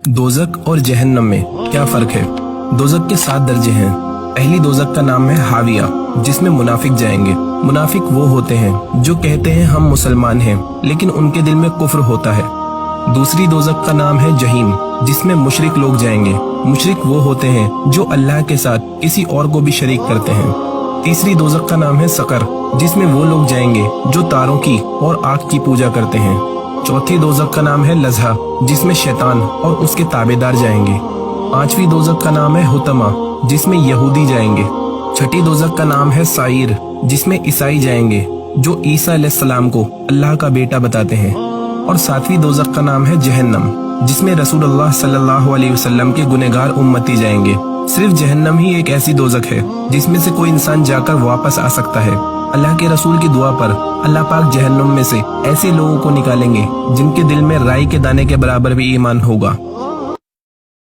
دوزخ اور جہنم میں کیا فرق ہے؟ دوزخ کے 7 درجے ہیں۔ پہلی دوزخ کا نام ہے حاویہ، جس میں منافق جائیں گے۔ منافق وہ ہوتے ہیں جو کہتے ہیں ہم مسلمان ہیں لیکن ان کے دل میں کفر ہوتا ہے۔ دوسری دوزخ کا نام ہے جہیم، جس میں مشرک لوگ جائیں گے۔ مشرک وہ ہوتے ہیں جو اللہ کے ساتھ کسی اور کو بھی شریک کرتے ہیں۔ تیسری دوزخ کا نام ہے سقر، جس میں وہ لوگ جائیں گے جو تاروں کی اور آگ کی پوجا کرتے ہیں۔ چوتھی دوزخ کا نام ہے لظہ، جس میں شیطان اور اس کے تابعدار جائیں گے۔ پانچویں دوزخ کا نام ہے حطمہ، جس میں یہودی جائیں گے۔ چھٹی دوزخ کا نام ہے سعیر، جس میں عیسائی جائیں گے جو عیسیٰ علیہ السلام کو اللہ کا بیٹا بتاتے ہیں۔ اور ساتویں دوزخ کا نام ہے جہنم، جس میں رسول اللہ صلی اللہ علیہ وسلم کے گنہگار امتی جائیں گے۔ صرف جہنم ہی ایک ایسی دوزخ ہے جس میں سے کوئی انسان جا کر واپس آ سکتا ہے۔ اللہ کے رسول کی دعا پر اللہ پاک جہنم میں سے ایسے لوگوں کو نکالیں گے جن کے دل میں رائی کے دانے کے برابر بھی ایمان ہوگا۔